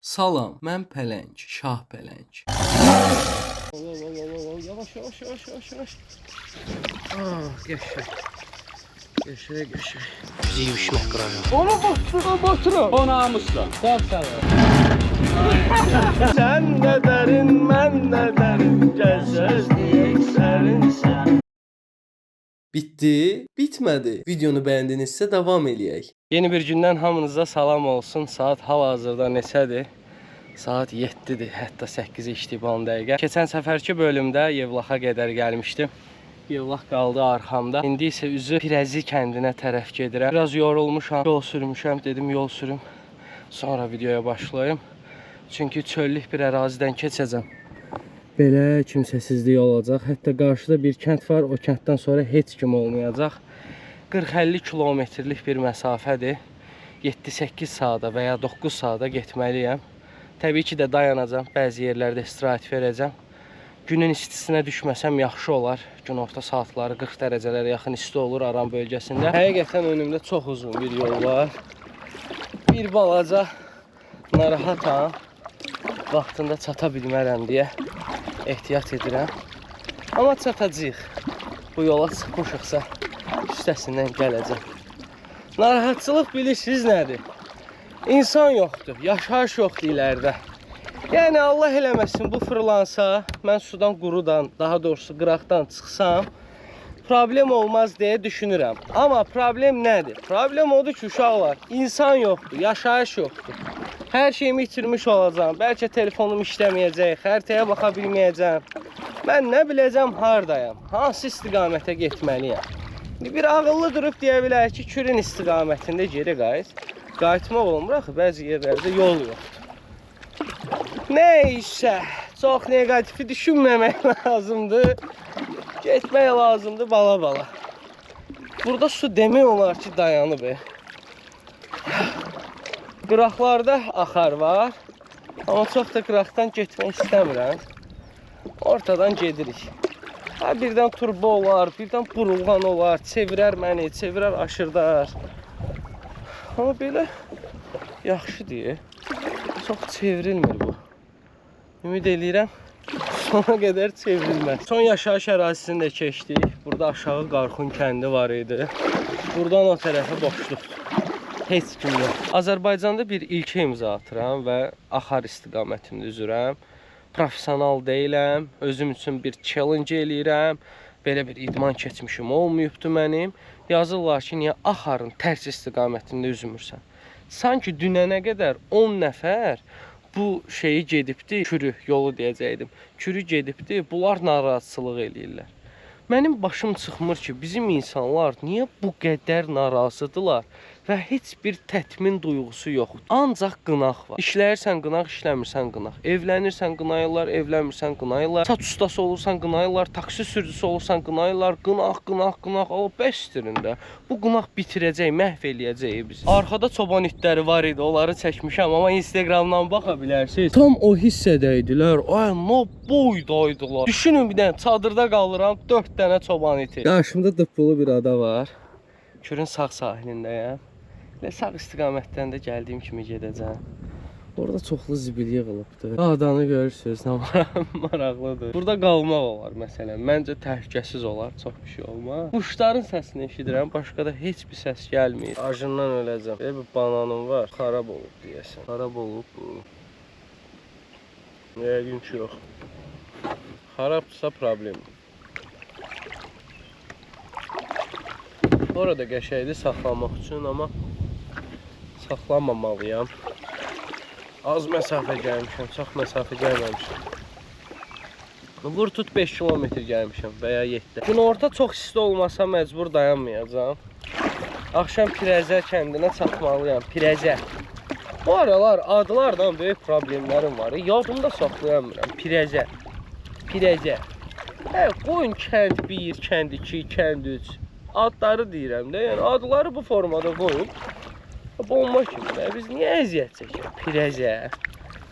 Salam, mən Pələng, Şah Pələng. Yavaş yavaş. Geçək. Bizi yüşmək qıracaq. Onu batıra. O namusla. Sağ sağ. Sen ne derin, mən ne derin, gəzsəzlik sərinsən. Bitdi? Bitmədi. Videonu bəyəndinizsə davam eləyək. Yeni bir gündən hamınıza salam olsun. Saat hal-hazırda neçədir? Saat 7-dir, hətta 8-i iştiban dəqiqə. Keçən səfərki bölümdə Yevlaxa qədər gəlmişdim. Yevlax qaldı arxamda. İndi isə üzü Pirəzi kəndinə tərəf gedirəm. Biraz yorulmuşam, yol sürmüşəm, dedim yol sürüm. Sonra videoya başlayayım. Çünki çöllük bir ərazidən keçəcəm. Belə kimsəsizlik olacaq. Hətta qarşıda bir kənd var. O kənddən sonra heç kim olmayacaq. 40-50 kilometrlik bir məsafədir. 7-8 saata və ya 9 saata getməliyəm. Təbii ki də dayanacam. Bəzi yerlərdə istirahət verəcəm. Günün istisinə düşməsəm yaxşı olar. Gün orta saatları 40 dərəcələrə yaxın isti olur Aran bölgəsində. Həqiqətən önümdə çox uzun bir yol var. Bir balaca narahatam. Vaxtında çata bilmərəm deyə ehtiyat edirəm. Amma çatacağıq. Bu yola çıxmışıqsa üstəsindən gələcəm. Narahatçılıq bilirsiniz nədir? İnsan yoxdur, yaşayış yoxdur ilərdə. Yəni Allah eləməsin bu fırlansa, mən sudan qurudan, daha doğrusu qıraqdan çıxsam, problem olmaz deyə düşünürəm. Amma problem nədir? Problem odur ki, uşaqlar, insan yoxdur, yaşayış yoxdur. Hər şeyimi itirmiş olacağım. Bəlkə telefonum işləməyəcək, xəritəyə baxa bilməyəcəm. Mən nə biləcəm hardayam, hansı istiqamətə getməliyəm. Bir ağıllı durub deyə bilər ki, Kürün istiqamətində geri qayıt. Qayıtmaq olmur axı, bəzi yerlərdə yol yoxdur. Neysə, çox negatifi düşünməmək lazımdır. Getmək lazımdır bala-bala. Burada su demək olar ki, dayanıb. Qıraqlarda axar var. Amma çox da qıraqdan getmək istəmirəm. Ortadan gedirik. Birdən turbo olar, birdən burulğan olar, çevirər məni, çevirər aşırdar. Amma belə yaxşı deyə. Çox çevrilmir bu. Ümid eləyirəm sona qədər çevrilməz. Son yaşayış ərazisini də keçdik. Burada aşağı Qarxun kəndi var idi. Buradan o tərəfə boşluqdur. Heç kim yox. Azərbaycanda bir ilkə imza atıram və axar istiqamətində üzürəm. Profesional deyiləm, özüm üçün bir challenge eləyirəm. Belə bir idman keçmişim olmayıbdır mənim. Yazırlar ki, niyə axarın tərs istiqamətində üzmürsən? Sanki dünənə qədər 10 nəfər bu şeyi gedibdi, Kürü yolu deyəcəkdim. Kürü gedibdi, bunlar narazılıq eləyirlər. Mənim başım çıxmır ki, bizim insanlar niyə bu qədər narazıdırlar və heç bir tətmin duyğusu yoxdur. Ancaq qınaq var. İşləyirsən qınaq, işləmirsən qınaq. Evlənirsən qınayırlar, evlənmirsən qınayırlar. Saç ustası olursan qınayırlar, taksi sürücüsü olursan qınayırlar. Qınaq. O bəsdirində. Bu qınaq bitirəcək, məhv eləyəcək bizi. Arxada çoban itləri var idi, onları çəkmişəm, amma Instagramdan baxa bilərsiniz. Tam o hissədəydilər. Ay, nə boydaydılar. Düşünün bir dənə çadırda qalıram, 4 dənə çoban iti. Qarşımda dıppılı bir ada var. Kürün sağ sahilindəyəm. Və sağ istiqamətdən də gəldiyim kimi gedəcəm. Orada çoxlu zibil yığılıbdır. Adanı görürsünüz, maraqlıdır. Burada qalmaq olar məsələn. Məncə təhlükəsiz olar, çox bir şey olmaz. Quşların səsini eşidirəm, başqa da heç bir səs gəlmir. Acından öləcəm. Belə bir bananım var, xarab olub deyəsən. Xarab olub bu. Yəqin ki yox. Xarabdırsa problem. Orada qəşəydir saxlamaq üçün, amma saxlamamalıyam. Az məsafə gəlmişəm, çox məsafə gəlməmişəm. Vur tut 5 kilometr gəlmişəm və ya 7. Günorta çox isti olmasa məcbur dayanmayacağam. Axşam Pirəzə kəndinə çatmalıyam. Pirəzə. Bu aralar adlardan böyük problemlərim var. Yadımda saxlayamıram. Pirəzə. Qoyun kənd 1, kənd 2, kənd 3. Adları deyirəm də, yəni adları bu formada qoyub. Bomba kimi də, biz niyə əziyyət çəkir? Pirəzə,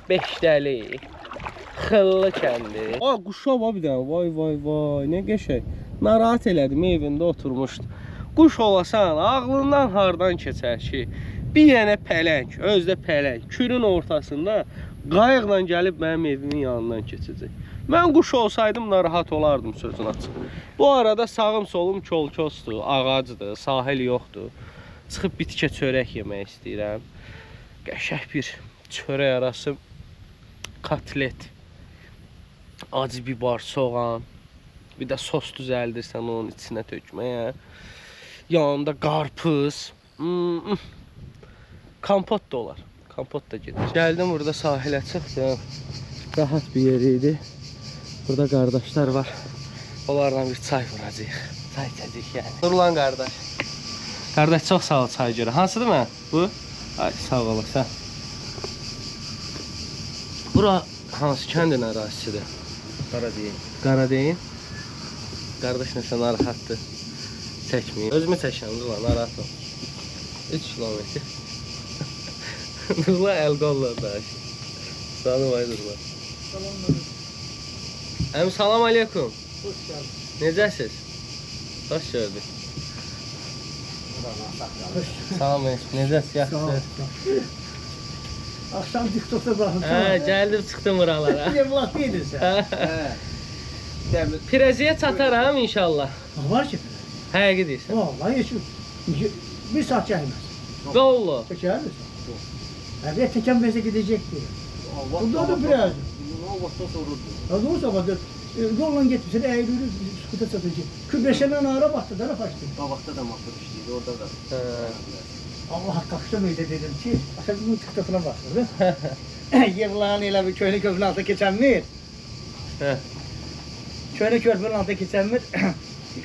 Beşdəli, Xıllı kəndi. Ay, quşa bax bir dənə, vay, nə qəşəng. Narahat elədim, evində oturmuşdu. Quş olasan, ağlından hardan keçər ki, Bir dənə pələng, özü də pələng, kürün ortasında qayıqla gəlib mənim evimin yanından keçəcək. Mən quş olsaydım narahat olardım sözün açıq. Bu arada sağım solum kol-kosdur, ağacdır, sahil yoxdur. Çıxıb bitkə çörək yemək istəyirəm. Qəşəng bir çörək arası kotlet, acı bibar, soğan, bir də sos düzəldirsən onun içinə tökməyə. Yanında qarpız, kompot da olar. Kompot da gedir. Gəldim burada sahilə çıxdım. Rahat bir yer idi. Burada qardaşlar var. Onlarla bir çay vuracağıq. Çay içəcəyik yəni. Dur lan qardaş. Qardaş çox sağ ol çay görə. Hansıdır mən? Bu? Ay sağ olasın. Bura hansı kəndin ərazisidir? Qaradeyin. Qaradeyin. Qardaş nəsə narahatdır. Çəkməyin. Özümü çəkəm, dur lan, narahat ol. 3 kilometr. Dur lan, əl qolla da. Salam aydır lan. Əmi salam aleykum. Hoş geldin. Necəsiz? Xoş gördük. Salam aleykum. Necəsiz? Yaxşı. Akşam TikTok'ta bırakın. Gəldim çıxdım buralara. Evlat değildin sen. Demir. Pirəziyə çataram inşallah. Var ki. Həqiqi deyirsən. Vallahi hiç bir saat gelmez. Qollu. Çeker misin? Evet teken beze gidecek diye. Burada da biraz. Allah'tan soruldu. Az olsa bak yolla getirsin eğrilir skuta satacak. Kübreşenden ara baktı da açtı. Qabaqda da motor işləyir, orada da. Allah haqqaqda öyle dedim ki, aşağı bunun TikTok'una bakırdı. Yığılan elə bir köylü köprünün altında keçənmir. Hə. Köylü köprünün altında keçənmir.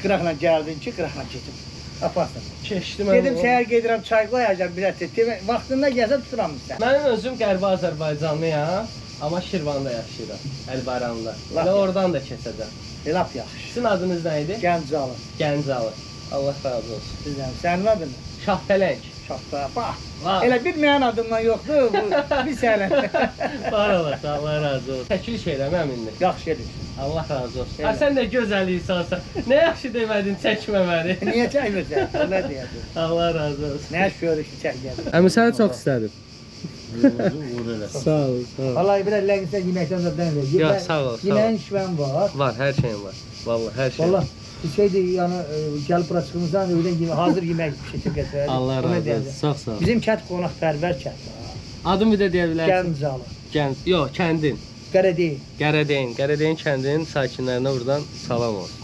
Qıraqla gəldin ki, qıraqla keçib. Aparsın. Keçdim. Dedim səhər gedirəm çay qoyacam bir ət. Vaxtında gəlsəm tuturam sizə. Mənim özüm Qərbi Azərbaycanlıyam, amma Şirvanda yaşayıram, Əlbaranda. Lap Və oradan da keçəcəm. Lap yaxşı. Sizin adınız nə idi? Gəncəli. Gəncəli. Allah razı olsun. Sizdən. Sənin adın nə? Şahpələng. Şahta. Bax. Var. Elə bir mənim adımdan yoxdur. Bu bir sənin. Var olasın, Allah razı olsun. Çəkiliş eləməm indi. Yaxşı edir. Allah razı olsun. Elə. Sən də gözəl insansan. Nə yaxşı demədin, çəkmə məni. Niyə çəkmirsən? Nə deyəcək? Allah razı olsun. Nə görüşü çəkəcək? Əmi səni çox istədim. Uğur eləsin. Sağ ol, sağ ol. Vallahi bir əllərinizə yeməkdən zaten ver. Ya, sağ ol, sağ ol. Yeməyin işvən var. Var, hər şeyim var. Vallahi hər şeyim. Vallahi bir şeydir yani gəlib bura çıxımızdan öyle hazır yemək pişirib gətirək. Allah razı olsun. Çox sağ ol. Bizim kənd qonaqpərvər kənd. Adımı da deyə bilərsən. Gəncəli. Yox, kəndin. Qaradeyin. Qaradeyin kəndinin sakinlərinə buradan salam olsun.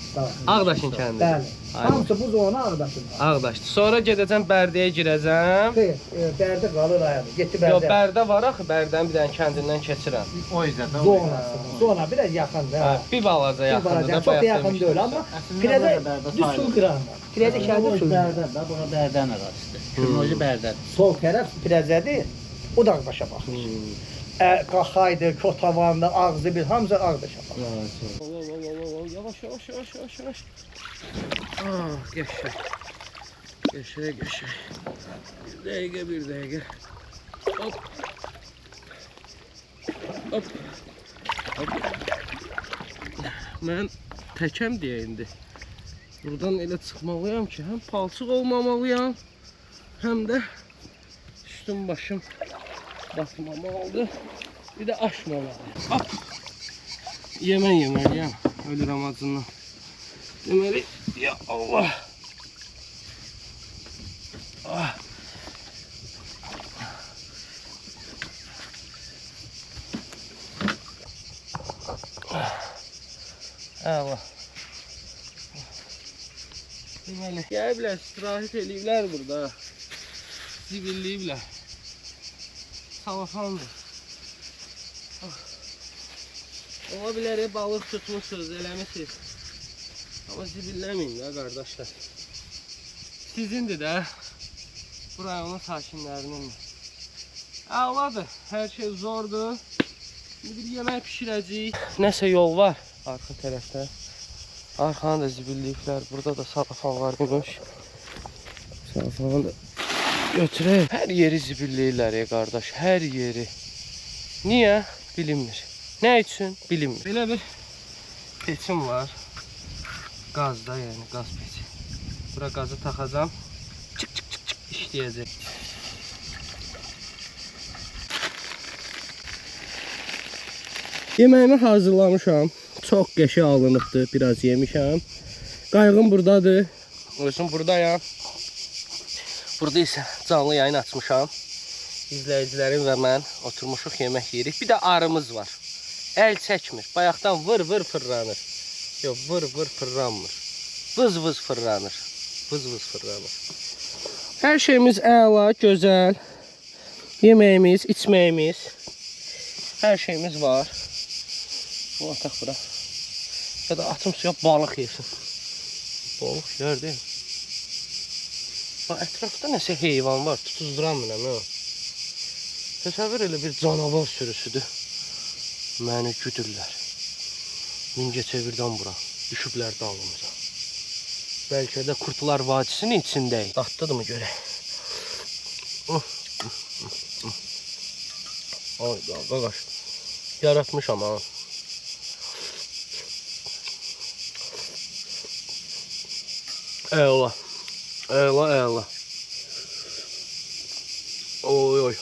Ağdaşın kəndi. Bəli. Hamısı bu zona Ağdaşındır. Ağdaşdır. Sonra gedəcəm Bərdəyə girəcəm. Xeyr, Bərdə qalır ayağında. Getdi Yox, Bərdə. Bərdə var axı, Bərdənin bir dənə kəndindən keçirəm. O yüzden de Zona biraz yaxındır. Hə, bir balaca Bir yaxındır balaca, da çox da bayaq yaxın demişdim. deyil amma Pirədə düz sul qırağında. Pirədə şəhərdə sul. Bərdən də, buna Bərdən arasıdır. Kürmocu Bərdən. Sol tərəf Pirəzədir. O dağdaşa baxır. Qaxaydı, Kotavandı, Ağzı bir hamısı Ağdaşa baxır. Yavaş, yavaş, yavaş, yavaş, yavaş. Ah, geçək. Geçək. Bir dəqiqə, bir dəqiqə. Hop. Hop. Hop. Mən təkəm deyə indi. Buradan elə çıxmalıyam ki, həm palçıq olmamalıyam, həm də üstüm başım batmamalıdır. Bir də aşmamalıyım. Hop. Yemeliyəm. Ölürəm acından. Deməli, ya Allah. Ah. Allah. Deməli, gəliblər, istirahət eləyiblər burada. Zibilləyiblər. Salafandır. Ola bilər, balıq tutmuşsunuz, eləmişsiniz. Amma zibilləməyin ya qardaşlar. Sizindir də. Bu rayonun sakinlərinin. Əladır, hər şey zordur. Bir yemək pişirəcəyik. Nəsə yol var arxa tərəfdə. Arxanı da zibilləyiblər. Burada da salafan var imiş. Salafanı da götürək. Hər yeri zibilləyirlər qardaş, hər yeri. Niyə? Bilinmir. Nə üçün? Bilinmir. Belə bir peçim var. Qazda, yəni qaz peçi. Bura qazı taxacam. Çık işləyəcək. Yeməyimi hazırlamışam. Çox qəşəng alınıbdır. Biraz yemişəm. Qayğım buradadır. Özüm buradayam. Burada isə canlı yayın açmışam. İzləyicilərim və mən oturmuşuq yemək yeyirik. Bir də arımız var. Əl çəkmir. Bayaqdan vır fırlanır. Yox, vır fırlanmır. Vız fırlanır. Vız fırlanır. Hər şeyimiz əla, gözəl. Yeməyimiz, içməyimiz. Hər şeyimiz var. Bu ataq bura. Ya da atım suya balıq yesin. Balıq yer deyil. Ətrafda nəsə heyvan var, tutuzduramıram. Təsəvvür elə bir canavar sürüsüdür. Məni güdürlər. Mingəçevirdən bura. Düşüblər dalımıza. Bəlkə də Kurtlar Vadisinin içindəyik. Dadlıdır mı görək? Ay qaqaş. Yaratmışam ha. Əla. Əla. Oy.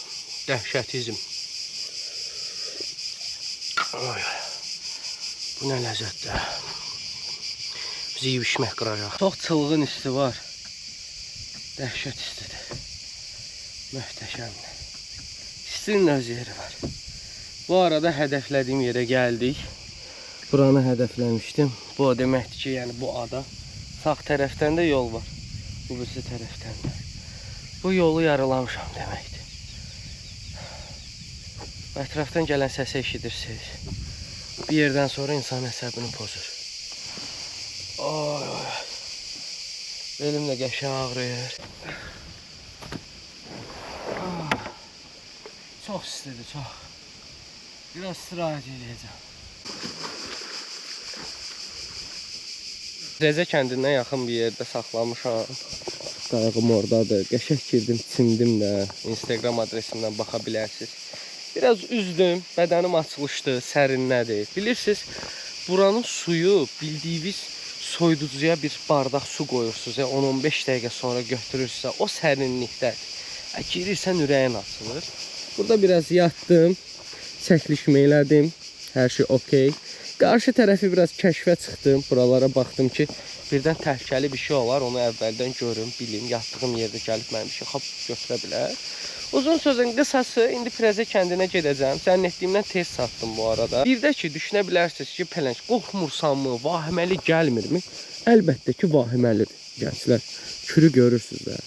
Dəhşətizm. Oy. Bu nə ləzzətdir. Bizi yiyib içmək qıracaq. Çox çılğın isti var. Dəhşət istidir. Möhtəşəmdir. İstinin öz yeri var. Bu arada hədəflədiyim yerə gəldik. Buranı hədəfləmişdim. Bu o deməkdir ki, yəni bu ada. Sağ tərəfdən də yol var. Bu birisi tərəfdən də. Bu yolu yarılamışam deməkdir. Ətrafdan gələn səsi eşidirsiniz. Bir yerdən sonra insan əsəbini pozur. Oy. Belim də qəşəng ağrıyır. Çox istidir, çox. Biraz istirahət edəcəm. Rəzə kəndindən yaxın bir yerdə saxlamışam. Qayğım oradadır. Qəşəng girdim, çimdim də. Instagram adresimdən baxa bilərsiniz. Biraz üzdüm, bədənim açılışdı, sərinlədir. Bilirsiniz, buranın suyu bildiyiniz soyuducuya bir bardaq su qoyursunuz. 10-15 dəqiqə sonra götürürsə, o sərinlikdədir. Girirsən ürəyin açılır. Burada biraz yatdım, çəkilişmə elədim. Hər şey okey. Qarşı tərəfi biraz kəşfə çıxdım. Buralara baxdım ki, birdən təhlükəli bir şey olar. Onu əvvəldən görüm, bilim. Yatdığım yerdə gəlib mənim bir şey götürə bilər. Uzun sözün qısası, indi Firəzə kəndinə gedəcəm. Zənn etdiyimdən tez satdım bu arada. Bir də ki, düşünə bilərsiniz ki, Pələng, qorxmursanmı, vahiməli gəlmirmi? Əlbəttə ki, vahiməlidir, gənclər. Kürü görürsünüz də.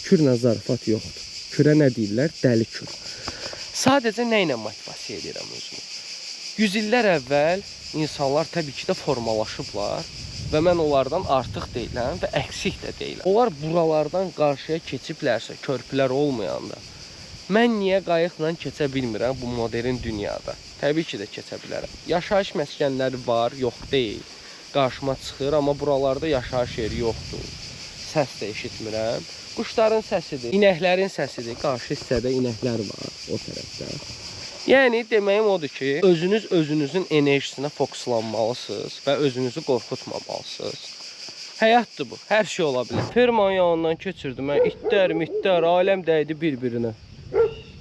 Kürlə zarafat yoxdur. Kürə nə deyirlər? Dəli kür. Sadəcə nə ilə motivasiya edirəm özümü? 100 illər əvvəl insanlar təbii ki də formalaşıblar və mən onlardan artıq deyiləm və əksik də deyiləm. Onlar buralardan qarşıya keçiblərsə, körpülər olmayanda, mən niyə qayıqla keçə bilmirəm bu modern dünyada? Təbii ki də keçə bilərəm. Yaşayış məskənləri var, yox deyil. Qarşıma çıxır, amma buralarda yaşayış yeri yoxdur. Səs də eşitmirəm. Quşların səsidir, inəklərin səsidir. Qarşı hissədə inəklər var o tərəfdə. Yəni deməyim odur ki, özünüzün enerjisinə fokuslanmalısınız və özünüzü qorxutmamalısınız. Həyatdır bu, hər şey ola bilər. Fermanın yanından keçirdim, itlər, aləm dəydi bir-birinə.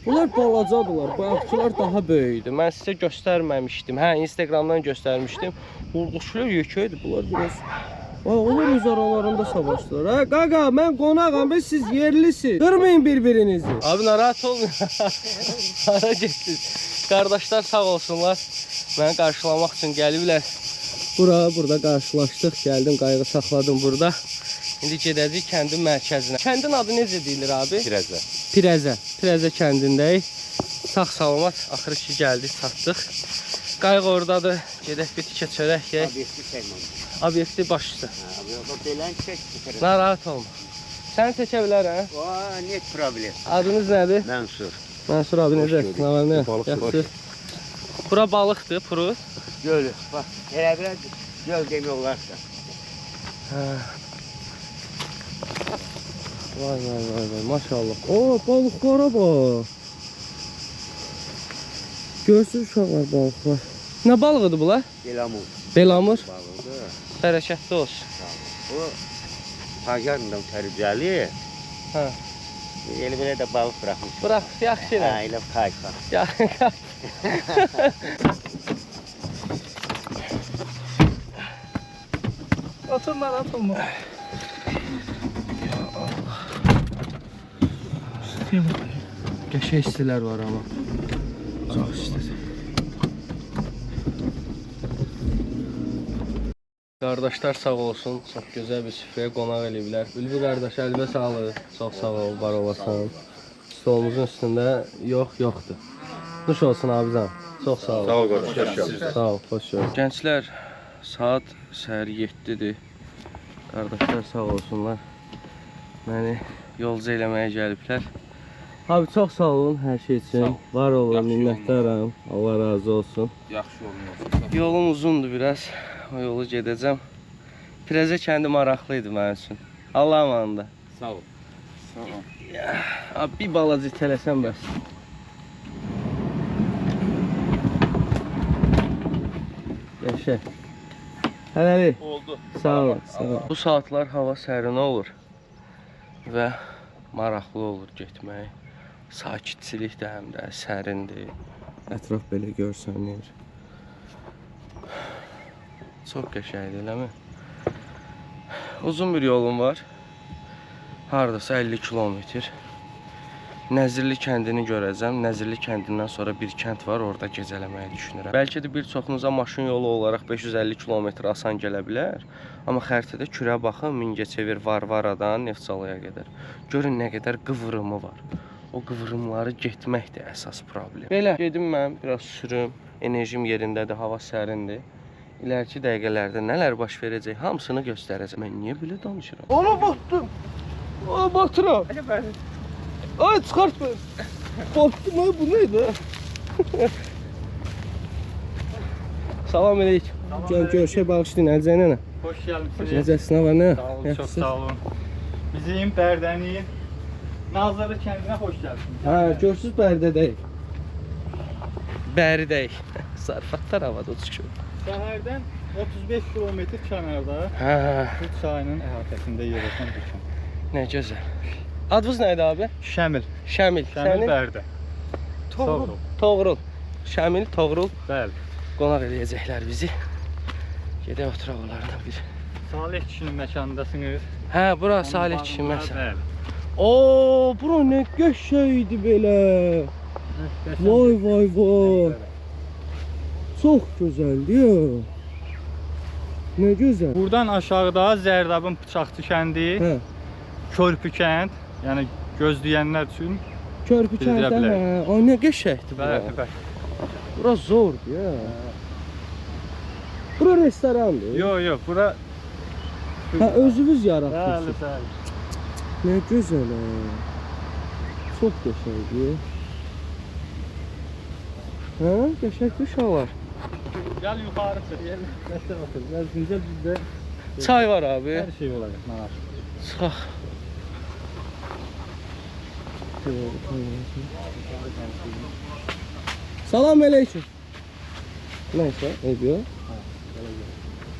Bunlar balacadırlar, bayaqçılar daha böyükdür. Mən sizə göstərməmişdim, Instagramdan göstərmişdim. Qurquşlar yekəydi, bunlar biraz... Onlar öz aralarında savaşdılar. Qaqa, mən qonağam və siz yerlisiniz. Qırmayın bir-birinizi. Abi, narahat olmayın. Hara getdiniz? Qardaşlar sağ olsunlar. Məni qarşılamaq üçün gəliblər. Burada qarşılaşdıq. Gəldim, qayığı saxladım burada. İndi gedəcəyik kəndin mərkəzinə. Kəndin adı necə deyilir abi? Firəzə. Firəzə kəndindəyik. Sağ-salamat. Axırı ki gəldik, çatdıq. Qayıq oradadır. Gedək bir tikə çörək yeyək. Obyekti başlısı. Narahat olma. Səni çəkə bilərəm. Net problem. Adınız nədir? Mənsur. Mənsur abi necə? Yaxşı. Bura balıqdır, purut. Göl. Bax, elə biraz göl demək olarsa. Vay, maşallah. Balıqlara bax. Görsünüz uşaqlar balıqlar. Nə balığıdır bunlar? Belamur. Bərəkətli olsun. Bu Pajarından tərcəli. Elə belə də balıq buraxmış. Bırax, yaxşı elə. Elə kayfa. Otur narahat olma. Qəşəng istilər var amma. Çox istədi. Qardaşlar sağ olsun, çox gözəl bir süfrəyə qonaq eləyiblər. Ülvi qardaş, əlbə sağlıq. Çox sağ ol, var olasan. Stolumuzun üstündə yoxdur. Nuş olsun abizəm. Çox sağ ol. Sağ ol qardaş. Sağ ol, xoş gördük. Gənclər, saat səhər 7-dir. Qardaşlar sağ olsunlar. Məni yolcu eləməyə gəliblər. Abi çox sağ olun hər şey üçün. Var olun, minnətdaram. Allah razı olsun. Yaxşı yolun olsun. Yolum uzundur biraz. O yolu gedəcəm. Pirəzə kəndi maraqlıydı mənim üçün. Allah amanında. Sağ ol. Sağ ol. Abi bir balaca itələsəm bəs. Yaşa. Hələli. Oldu. Sağ ol. Sağ ol. Bu saatlar hava sərin olur və maraqlı olur getmək. Sakitçilik də həm də sərindir. Ətraf belə görsənir. Çox qəşəngdir, eləmi? Uzun bir yolum var. Hardasa 50 kilometr. Nəzirli kəndini görəcəm. Nəzirli kəndindən sonra bir kənd var, orada gecələməyi düşünürəm. Bəlkə də bir çoxunuza maşın yolu olaraq 550 kilometr asan gələ bilər. Amma xəritədə kürə baxın, Mingəçevir Varvaradan Neftçalaya qədər. Görün nə qədər qıvrımı var. O qıvrımları getməkdir əsas problem. Belə gedim mən, biraz sürüm. Enerjim yerindədir, hava sərindir. İləriki dəqiqələrdə nələr baş verəcək, hamısını göstərəcəm. Mən niyə belə danışıram? Ona batdım. Aa, batıram. Ay, çıxart mən. Batdım, ay, bu neydi? Salam əleykum. Görüşə bağışlayın, Əlcəynənə. Hoş gəlmisiniz. Necəsin, hava nə? Sağ olun, çox sağ olun. Bizim Bərdənin Nazarı kəndinə xoş gəldiniz. Hə, görsüz Bərdədəyik. Bərdəyik. Sarfatlar havada uçuşur. Şəhərdən 35 kilometr kənarda Hə, bu çayının əhatəsində yerləşən dükan. nə gözəl. Adınız nə idi abi? Şəmil. Şəmil. Şəmil Bərdə. Toğrul. Toğrul. Şəmil, Toğrul. Bəli. Qonaq eləyəcəklər bizi. Gedək oturaq onlardan bir. Salih kişinin məkanındasınız. Hə, bura Salih kişi Onun məsəl. Bəli. Oo, bura nə qəşəngdir belə. Vay vay vay. Çox gözəldir ya. Nə gözəl. Buradan aşağıda Zərdabın Bıçaqçı kəndi, Hə, Körpü kənd, yəni gözləyənlər üçün. körpü Bildirə kəndə. bilərik. Hə, ay nə qəşəngdir bura. Bəli, bəli. Bura zordur ya. Bura restorandır. Yox, yox, bura Hə, özünüz bəli, yaratdınız. bəli. Nə gözəl ha. Çox qəşəngdir. Hə, qəşəngdir uşaqlar. Gəl yuxarı çıx. Nəsə otur. Nəzdincə bizdə Çay var abi. hər şey olacaq. Narahat. Çıxaq. Salam aleyküm. Neyse, ediyor.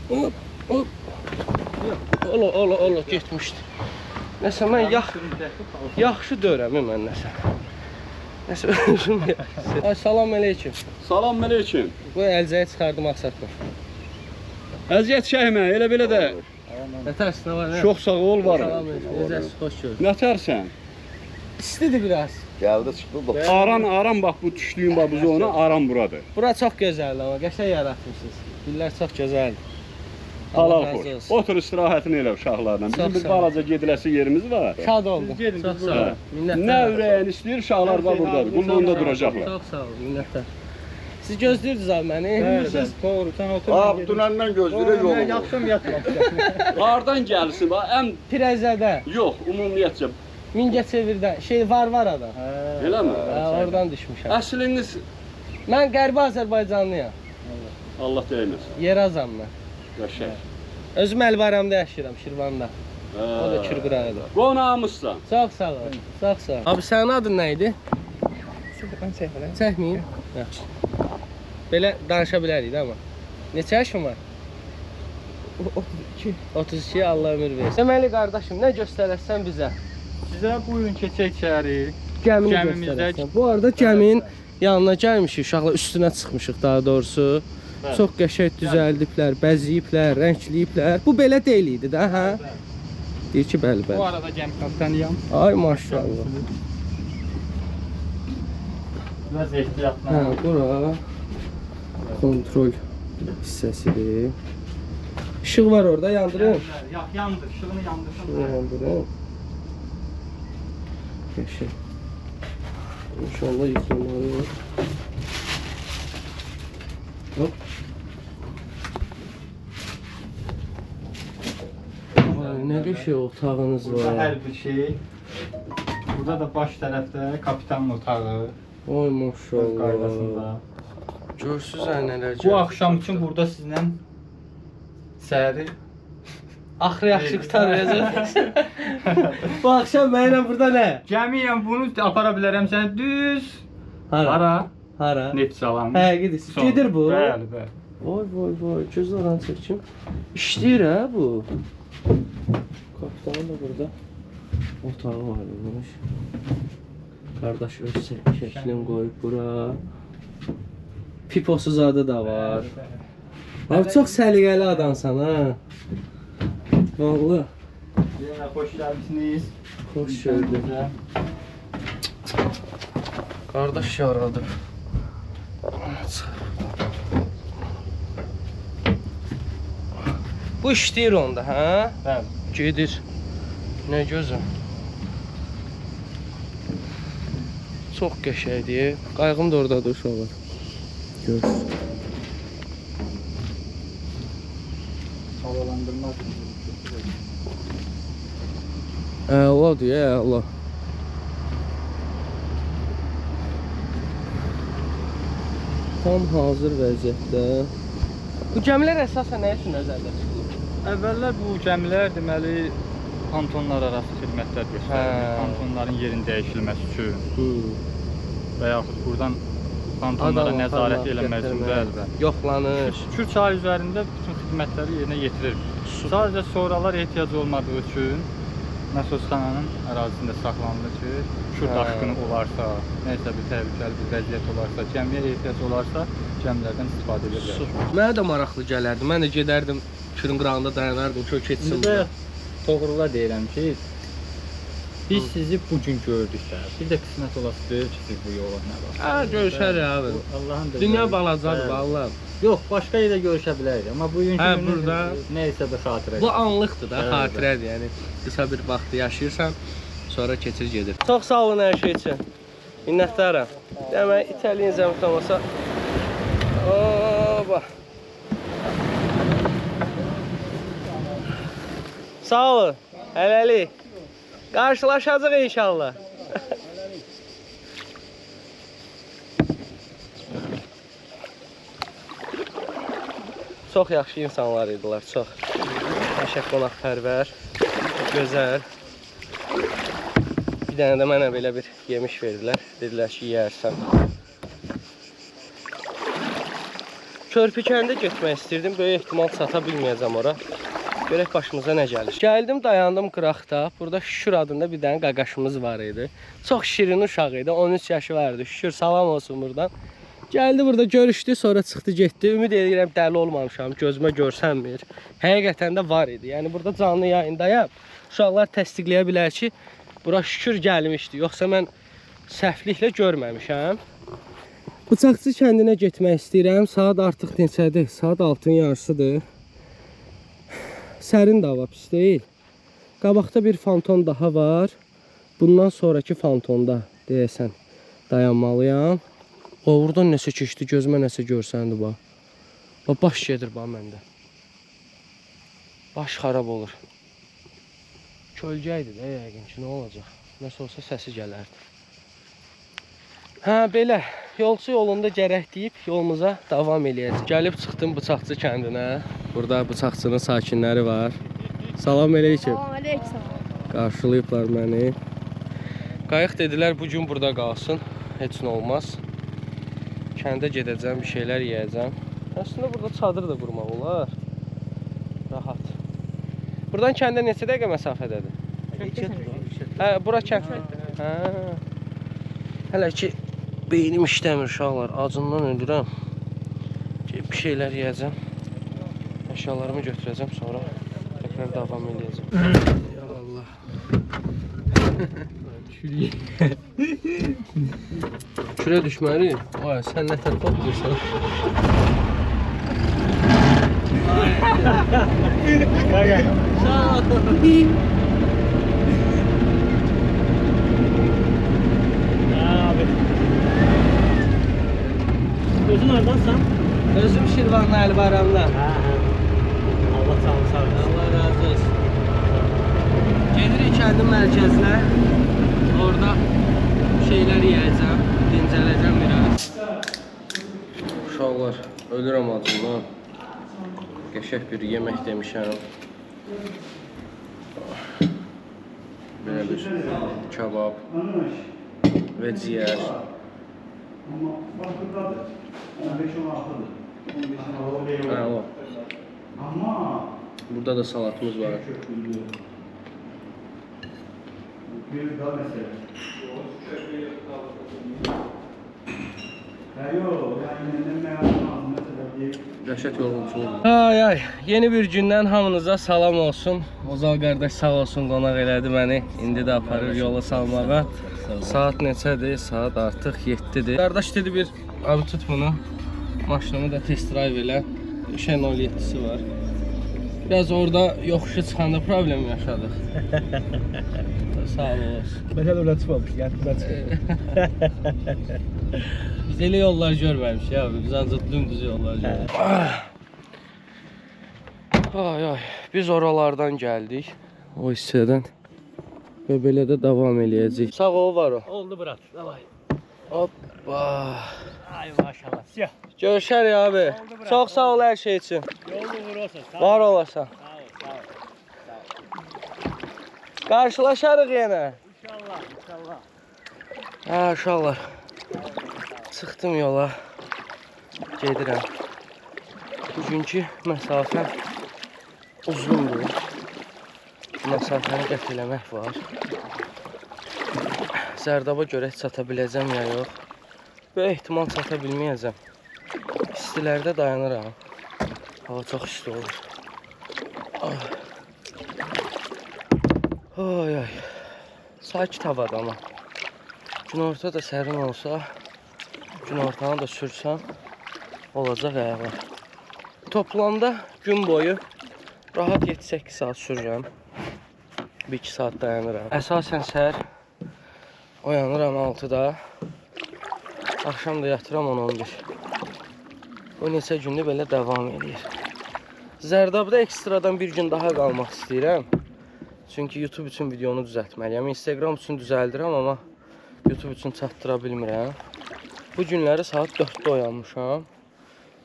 Hop, hop. Ola, getmişdi. Nəsə, mən yaxşı dörəmi mən nəsə. Nəsə, özüm Ay, salam aleyküm. Salam aleyküm. Bu əlcəyə çıxardım axsatma. Əziyyət çəkmə, elə belə də. Nə tərsinə var, nə? Çox sağ ol var. Salam aleyküm, necəsin, xoş gördük. Nə tərsən? İstidir biraz. Aran bax bu düşdüyün bax bu zona, aran buradır. Bura çox gözəldir amma, qəşəng yaratmışsınız. Güllər çox gözəldir. Halal razı xoş. olsun. Otur istirahətini elə uşaqlarla. Çox Bizim bir sağ ol. balaca gediləsi yerimiz var. Şad oldum. Siz gedin, Çox biz sağ Hə. olun. Minnətlər. Nə ürəyin istəyir, uşaqlar bax buradadır. Qulluğunda duracaqlar. Çox sağ olun, minnətlər. Siz gözləyirdiniz abi məni. Bilirsiniz, doğru, sən otur. Ab, dünəndən gözləyirə yol olur. Yaxşım yatmamışam. Hardan gəlsin bax, ən Pirəzədə, yox, ümumiyyətcə. Mingəçevirdən, Varvaradan. Eləmi? Hə, oradan düşmüşəm. Əsliniz Mən Qərbi Azərbaycanlıyam. Allah dəyməsin. Yerazam mən. Qəşəng. Özüm Əlbaramda yaşayıram, Şirvanda. O da Kürquradır. Qonağımızsan. Çox sağ ol. Çox sağ ol. Abi sənin adın nə idi? Mən çəkmirəm. Çəkməyin. Yaxşı. Belə danışa bilərik də amma. Neçə yaşın var? 32. 32, Allah ömür versin. Deməli qardaşım, nə göstərəsən bizə? Sizə buyurun keçək içəri. Gəmini Gəmimizdə- göstərəsən. Bu arada gəminin yanına gəlmişik, uşaqlar üstünə çıxmışıq daha doğrusu. Çox qəşəng düzəldiblər, bəzəyiblər, rəngləyiblər. Bu belə deyil idi də, hə? Deyir ki, bəli, Bu bəli. arada gəmi kapitanıyam. Ay maşallah. Biraz ehtiyatla. Hə, bura kontrol hissəsidir. İşıq var orada, yandırın. Yandır, işığını yandırsın. Yandırın. Qəşəng. İnşallah yıkılmalı. Hop. Vay, nə qəşəng otağınız Burada var. hər bir şey. Burada da baş tərəfdə kapitanın otağı. Oy Öz maşallah. qaydasında. Görsüz nələr Bu axşam üçün burada sizlə səhəri axırı yaxşı qutarmayacaq. Bu axşam mənimlə burada nə? gəmiyəm, bunu apara bilərəm səni düz. Hara? Hara? Hara? Net salam. Hə, gedir bu. Bəli, bəli. Vay vay vay, göz oranı çəkim. İşləyir hə bu. Kapitanın da burada otağı var imiş. Qardaş öz şəklini qoyub bura. Piposu zadı da var. Abi çox səliqəli adamsan ha. Vallahi Yenə xoş gəlmisiniz. xoş gördük. Qardaş yaradı. Bu işləyir onda, hə? Bəli. Gedir. Nə gözəl. Çox qəşəngdir. Qayğım da oradadır uşaqlar. Görürsünüz. Havalandırma. Əladır ya, əla. Tam hazır vəziyyətdə. Bu gəmilər əsasən nə üçün nəzərdə tutulur? Əvvəllər bu gəmilər deməli kantonlar arası xidmətlər göstərir. Hə. Kantonların yerin dəyişilməsi üçün və yaxud buradan kantonlara Adam nəzarət aparmaq, eləmək üçün gətirmək, bəli. yoxlanış. Kür çayı üzərində bütün xidmətləri yerinə yetirir. Sadəcə sonralar ehtiyac olmadığı üçün Məsosxananın ərazisində saxlanılır ki, Kür daşqını olarsa, nəysə bir təhlükəli bir vəziyyət olarsa, gəmiyə ehtiyac olarsa, gəmilərdən istifadə edə bilər. Mənə də maraqlı gələrdi. Mən də gedərdim Kürün qırağında dayanardım, köy keçsin. İndi də doğrula deyirəm ki, biz sizi bu gün gördük də. Bir də qismət olası deyil ki, siz bu yola nə var. Hə, görüşərik abi. Allahın da Dünya balacadır vallahi. Yox, başqa yerdə görüşə bilərik, amma bugünkü Hə, günün burada nəysə bir xatirə. Bu anlıqdır da, Bəli, xatirədir. Yəni qısa bir vaxt yaşayırsan, sonra keçir gedir. Çox sağ olun hər şey üçün. Minnətdaram. Demək, İtaliyan zəmət olmasa. Oba. Sağ olun. Hələlik. Qarşılaşacağıq inşallah. Çox yaxşı insanlar idilər, çox. Qəşəng qonaqpərvər, gözəl. Bir dənə də mənə belə bir yemiş verdilər. Dedilər ki, yeyərsən. Körpü kəndə getmək istirdim. Böyük ehtimal çata bilməyəcəm ora. Görək başımıza nə gəlir. Gəldim, dayandım qıraqda. Burada Şükür adında bir dənə qaqaşımız var idi. Çox şirin uşaq idi. 13 yaşı vardı. Şükür, salam olsun buradan. Gəldi burada görüşdü, sonra çıxdı getdi. Ümid edirəm dəli olmamışam, gözümə görsənmir. Həqiqətən də var idi. Yəni burada canlı yayındayam. Uşaqlar təsdiqləyə bilər ki, bura Şükür gəlmişdi. Yoxsa mən səhvliklə görməmişəm. Bıçaqçı kəndinə getmək istəyirəm. Saat artıq neçədir? Saat 6-ın yarısıdır. Sərin də hava, pis deyil. Qabaqda bir fanton daha var. Bundan sonraki fantonda deyəsən dayanmalıyam. Oradan nəsə keçdi, gözümə nəsə görsəndi bax. Baş gedir bax məndə. Baş xarab olur. Kölgə idi də yəqin ki, nə olacaq? Nəsə olsa səsi gələrdi. Hə, belə. Yolçu yolunda gərək deyib yolumuza davam eləyəcək. Gəlib çıxdım Bıçaqçı kəndinə. Burada Bıçaqçının sakinləri var. Salam aleyküm. Salam aleyküm. Qarşılayıblar məni. Qayıq dedilər bu gün burada qalsın. Heç nə olmaz. Kəndə gedəcəm, bir şeylər yeyəcəm. Əslində burada çadır da qurmaq olar. Rahat. Buradan kəndə neçə dəqiqə məsafədədir? Hə, bura kənd. Hə. Hələ ki beynim işləmir uşaqlar. Acından ölürəm. Bir şeyler yiyəcəm. Əşyalarımı götürəcəm, sonra təkrar davam edəcəm. Ya Allah. Şuraya düşməli. Vay, sən nə tər toplayırsan? Özün hardansan? Özüm Şirvanlı Əlbaramda. Allah sağ olsun. Allah razı olsun. Gedirik kəndin mərkəzinə. Orada şeylər yiyəcəm, dincələcəm biraz. Uşaqlar, ölürəm acımdan. Qəşəng bir yemək demişəm. Belə bir kebab və ciyər. Hə, o. Burada da salatımız var. Dəhşət yorğunsunuz. Ay ay, yeni bir gündən hamınıza salam olsun. Ozal qardaş sağ olsun, qonaq elədi məni. İndi də aparır yola salmağa. Saat neçədir? Saat artıq 7-dir. Qardaş dedi bir, abi tut bunu. Maşınımı da test drive elə. Şen 07'si var. Biraz orada yoxuşu çıxanda problem yaşadıq. Sağ ol olsun. Mesela öyle çıkmamış. Yani Biz elə yollar görməmişik ya. Biz ancaq dümdüz yollar görmüşük. Ay ay. Biz oralardan gəldik. O hissədən. Və belə də davam eləyəcək. Sağ ol var o. oldu bırak. Davay. Hoppa. Ay maşallah. Siyah. Görüşərik abi. Çox sağ ol hər şey üçün. Yolda vurursun. Var olasan. Sağ ol. Sağ ol. Qarşılaşarıq yenə. İnşallah. İnşallah. Hə, uşaqlar. Çıxdım yola. Gedirəm. Bugünkü məsafə uzundur. Məsafəni qət eləmək var. Zərdaba görə çata biləcəm ya yox. Böyük ehtimal çata bilməyəcəm. İstilərdə dayanıram. Hava çox isti olur. Ay ay. Sakit havada ama. Günorta da sərin olsa, günortanı da sürsəm olacaq əvvəl. Toplamda gün boyu rahat 7-8 saat sürürəm. 1-2 saat dayanıram. Əsasən səhər oyanıram 6-da. Axşam da yatıram 10-11. O neçə gündür belə davam edir. Zərdabda ekstradan bir gün daha qalmaq istəyirəm. Çünki YouTube üçün videonu düzəltməliyəm. Instagram üçün düzəldirəm, amma YouTube üçün çatdıra bilmirəm. Bu günləri saat 4-də oyanmışam.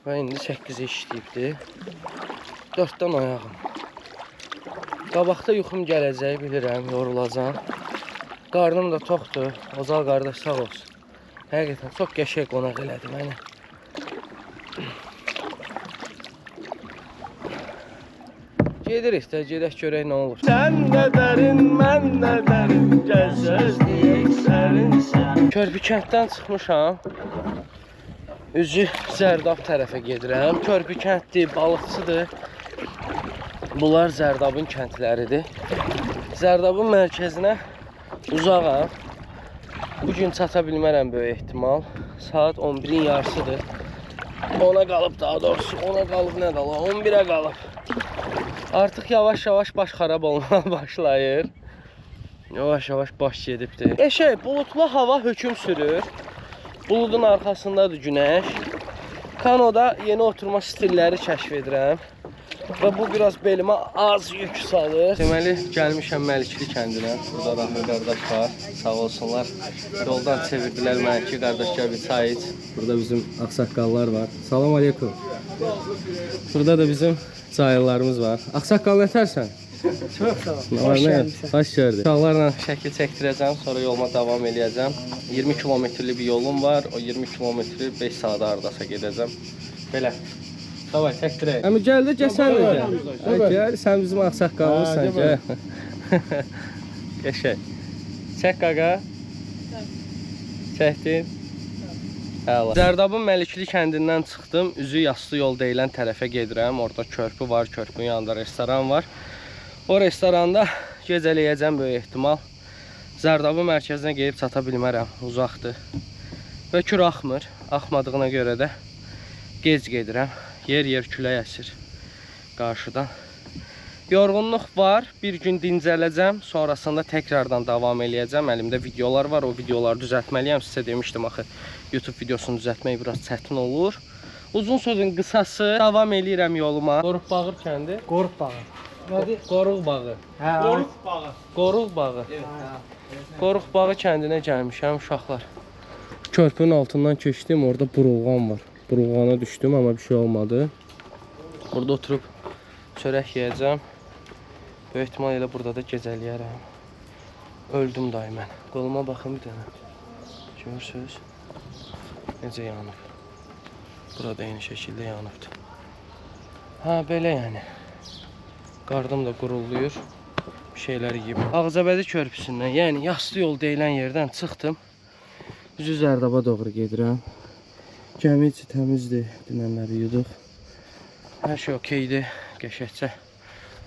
Və indi 8-i işləyibdir. 4-dən oyağım. Qabaqda yuxum gələcək, bilirəm, yorulacam. Qarnım da toxdur. Ozal qardaş sağ olsun. Həqiqətən çox qəşəng qonaq elədi məni. Gedirik də, gedək görək nə olur. Sən nə dərin, mən nə dərin, gəlsəzlik sərinsən. Körpü kənddən çıxmışam. Üzü Zərdab tərəfə gedirəm. Körpü kənddir, balıqçıdır. Bunlar Zərdabın kəndləridir. Zərdabın mərkəzinə uzağam. Bugün çata bilmərəm böyük ehtimal. Saat 11-in yarısıdır. 10'a qalıb daha doğrusu. 10'a qalıb nə dala? 11'ə qalıb. Artıq yavaş-yavaş baş xarab olmağa başlayır. Yavaş-yavaş baş gedibdir. Bulutlu hava hökm sürür. Buludun arxasındadır günəş. Kanoda yeni oturma stilləri kəşf edirəm. Və bu biraz belimə az yük salır. Deməli, gəlmişəm Məlikli kəndinə. Burada Rahmi qardaş var. Sağ olsunlar. Yoldan çevirdilər məni ki, qardaş gəl bir çay iç. Burada bizim ağsaqqallar var. Salam aleykum. Burada da bizim cahillarımız var. Ağsaqqal nətərsən? Çok sağ ol. Hoş geldin. Hoş gördük. Uşaqlarla şəkil çəkdirəcəm, sonra yoluma davam eləyəcəm. 20 kilometrlik bir yolum var. O 20 kilometri 5 saata hardasa gedəcəm. Belə. Davay, çəkdirək. Əmi gəl də gəlsən də gəl. Gəl, sən bizim ağsaqqalımızsan, gəl. Qəşəng. Çək qaqa. Çəkdin. Əla. Zərdabın Məlikli kəndindən çıxdım. Üzü Yaslı yol deyilən tərəfə gedirəm. Orada körpü var, körpünün yanında restoran var. O restoranda gecələyəcəm böyük ehtimal. Zərdabın mərkəzinə gedib çata bilmərəm, uzaqdır. Və kür axmır. Axmadığına görə də gec gedirəm. Yer külək əsir qarşıdan. Yorğunluq var. Bir gün dincələcəm. Sonrasında təkrardan davam eləyəcəm. Əlimdə videolar var. O videoları düzəltməliyəm. Sizə demişdim axı YouTube videosunu düzəltmək biraz çətin olur. Uzun sözün qısası davam eləyirəm yoluma. Qoruq Bağır kəndi. Qoruq bağı. Qoruq Bağı. Hə, Qoruq Bağı. Qoruq Bağı kəndinə gəlmişəm uşaqlar. Körpünün altından keçdim. Orada burulğan var. Burulğana düşdüm amma bir şey olmadı. Burada oturub çörək yeyəcəm. Böyük ehtimal elə burada da gecələyərəm. Öldüm dayı mən. Qoluma baxın bir dənə. Görürsünüz? Necə yanıb. Burada eyni şəkildə yanıbdır. Ha, belə yəni. Qardım da qurulluyur. Bir şeylər yiyib. Ağcabədi körpüsündən, yəni Yaslı yol deyilən yerdən çıxdım. Üzü Zərdaba doğru gedirəm. Gəmi içi təmizdir. Dünənləri yuduq. Hər şey okeydir. Qəşəkcə.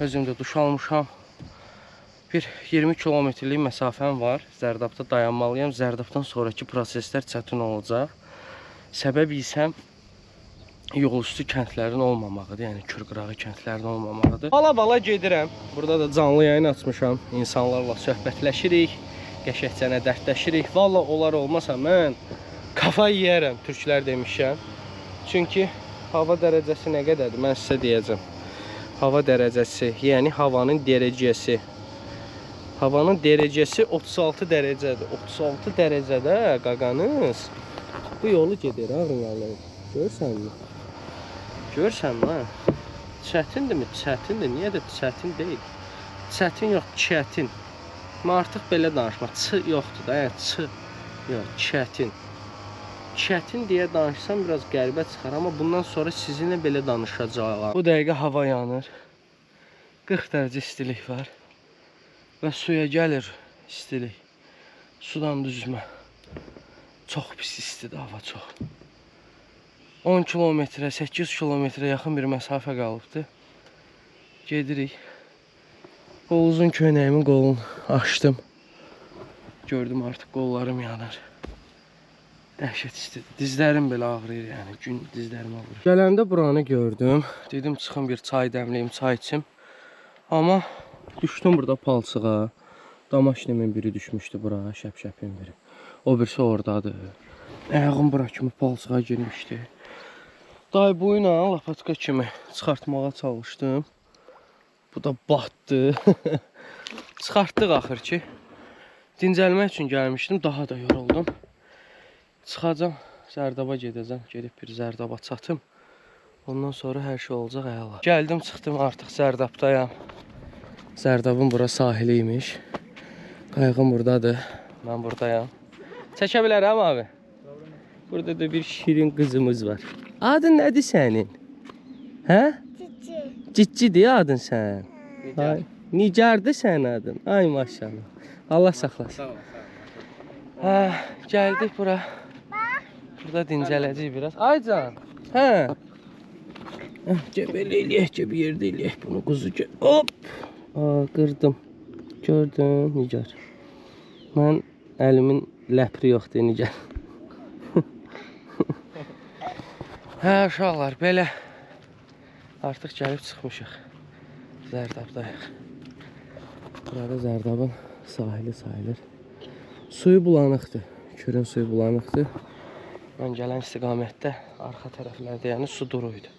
Özüm də duş almışam. Bir 20 kilometrlik məsafəm var. Zərdabda dayanmalıyam. Zərdabdan sonraki proseslər çətin olacaq. Səbəb isə yol üstü kəndlərin olmamağıdır. Yəni kürqırağı kəndlərin olmamağıdır. Bala gedirəm. Burada da canlı yayın açmışam. İnsanlarla söhbətləşirik. Qəşəkcənə dərdləşirik. Valla onlar olmasa mən kafa yeyərəm, türklər demişəm. Çünki hava dərəcəsi nə qədərdir? Mən sizə deyəcəm. Hava dərəcəsi, yəni havanın dərəcəsi. Havanın dərəcəsi 36 dərəcədir. 36 dərəcədə qaqanız bu yolu gedir, ağrınalı. Görsənmi? Görsənmi, ha? Çətindirmi? Çətindir. Niyə də çətin deyil? Çətin yox, çətin. Mən artıq belə danışmaq. Ç yoxdur da, yəni ç. Yox, çətin. Çətin deyə danışsam biraz qəribə çıxar, amma bundan sonra sizinlə belə danışacağam. Bu dəqiqə hava yanır. 40 dərəcə istilik var. Və suya gəlir istilik. Sudan düzmə. Çox pis istidir hava, çox. 10 kilometrə, 8 kilometrə yaxın bir məsafə qalıbdır. Gedirik. O uzun köynəyimin qolunu açdım. Gördüm artıq qollarım yanır. Dəhşət istidir. Dizlərim belə ağrıyır, yəni gün dizlərim ağrıyır. Gələndə buranı gördüm. Dedim çıxım bir çay dəmləyim, çay içim. Amma düşdüm burada palçığa. Damaşnemin biri düşmüşdü bura, şəp-şəpin biri. O birisi oradadır. Ayağım bura kimi palçığa girmişdi. Day boyuna lapatka kimi çıxartmağa çalışdım. Bu da batdı. Çıxartdıq axır ki. Dincəlmək üçün gəlmişdim, daha da yoruldum. Çıxacam, Zərdaba gedəcəm. Gedib bir Zərdaba çatım. Ondan sonra hər şey olacaq əla. Gəldim, çıxdım, artıq Zərdabdayam. Zərdabın bura sahili imiş. Qayğım buradadır. Mən buradayam. Çəkə bilərəm abi? Burada da bir şirin qızımız var. Adın nədir sənin? Hə? Cici. Cicidir adın sən? Nigar. Nigardır sənin adın? Ay maşallah. Allah saxlasın. Sağ ol. Hə, gəldik bura. Burada dincələcəyik biraz. Aycan. Hə. Belə eləyək ki, bir yerdə eləyək bunu quzu. Hop. Qırdım. Gördün, Nigar. Mən əlimin ləpri yoxdur, Nigar. Hə, uşaqlar, belə. Artıq gəlib çıxmışıq. Zərdabdayıq. Burada Zərdabın sahili sayılır. Suyu bulanıqdır. Körün suyu bulanıqdır. Mən gələn istiqamətdə arxa tərəflərdə yəni su duru idi.